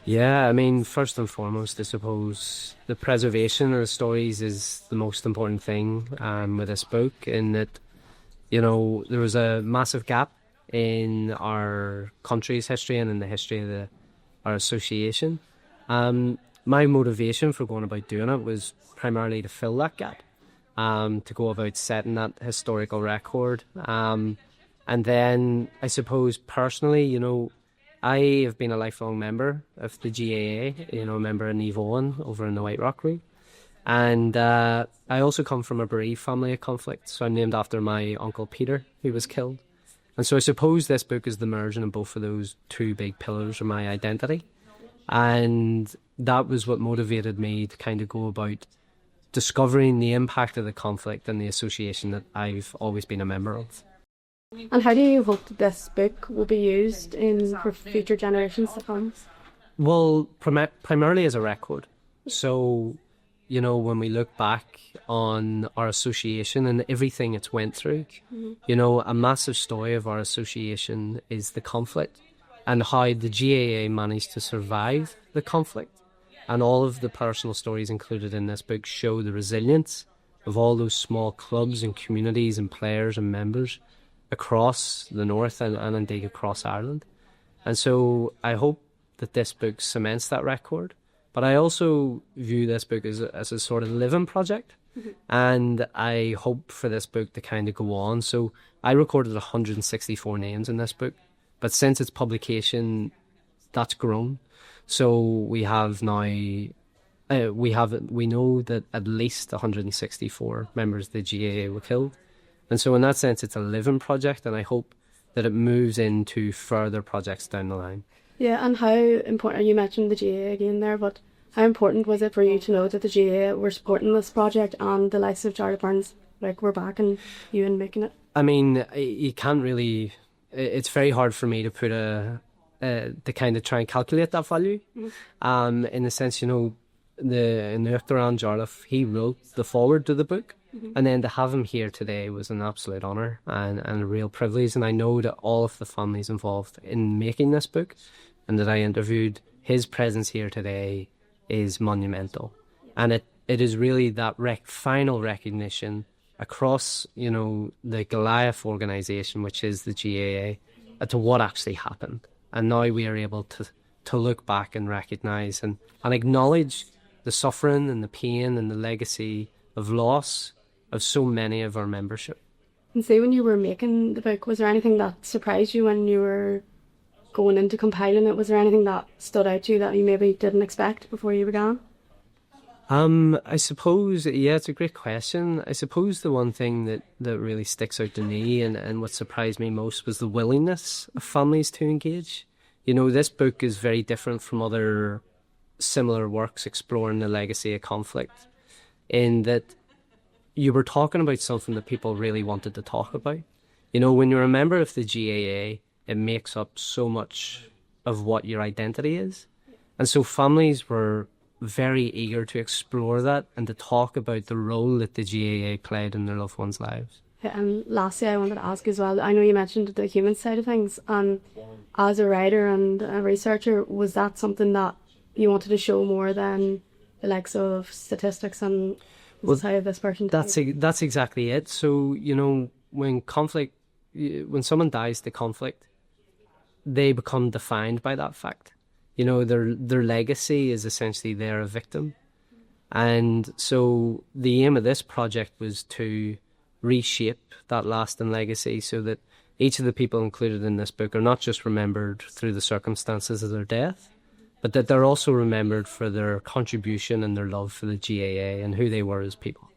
Yeah, I mean, first and foremost, I suppose the preservation of the stories is the most important thing with this book, in that, there was a massive gap in our country's history and in the history of our association. My motivation for going about doing it was primarily to fill that gap, to go about setting that historical record. And then I suppose personally, I have been a lifelong member of the GAA, a member of Neve Owen over in the White Rock Route. And I also come from a bereaved family of conflict, so I'm named after my uncle Peter, who was killed. And so I suppose this book is the merging of both of those two big pillars of my identity. And that was what motivated me to kind of go about discovering the impact of the conflict and the association that I've always been a member of. And how do you hope that this book will be used for future generations to come? Well, primarily as a record. So, when we look back on our association and everything it's went through, a massive story of our association is the conflict and how the GAA managed to survive the conflict. And all of the personal stories included in this book show the resilience of all those small clubs and communities and players and members across the north and indeed across Ireland. And so I hope that this book cements that record. But I also view this book as a sort of living project. And I hope for this book to kind of go on. So I recorded 164 names in this book. But since its publication, that's grown. So we have now, we know that at least 164 members of the GAA were killed. And so in that sense, it's a living project, and I hope that it moves into further projects down the line. Yeah, and how important, you mentioned the GAA again there, but how important was it for you to know that the GAA were supporting this project and the likes of Jarlath Burns, were backing you in making it? I mean, you can't really, it's very hard for me to put to kind of try and calculate that value. In the sense, in the Uachtaráin Jarlath, he wrote the foreword to the book. And then to have him here today was an absolute honour and a real privilege. And I know that all of the families involved in making this book and that I interviewed, his presence here today is monumental. And it is really that final recognition across, the Goliath organisation, which is the GAA, to what actually happened. And now we are able to look back and recognise and acknowledge the suffering and the pain and the legacy of loss of so many of our membership. And say, when you were making the book, was there anything that surprised you when you were going into compiling it? Was there anything that stood out to you that you maybe didn't expect before you began? I suppose, yeah, it's a great question. I suppose the one thing that really sticks out to me and what surprised me most was the willingness of families to engage. This book is very different from other similar works exploring the legacy of conflict, in that you were talking about something that people really wanted to talk about. When you're a member of the GAA, it makes up so much of what your identity is. And so families were very eager to explore that and to talk about the role that the GAA played in their loved ones' lives. Yeah, and lastly, I wanted to ask as well, I know you mentioned the human side of things, and as a writer and a researcher, was that something that you wanted to show more than the likes of statistics and how this person died? That's exactly it. So, when someone dies to conflict, they become defined by that fact. Their legacy is essentially they're a victim. And so the aim of this project was to reshape that lasting legacy so that each of the people included in this book are not just remembered through the circumstances of their death, but that they're also remembered for their contribution and their love for the GAA and who they were as people.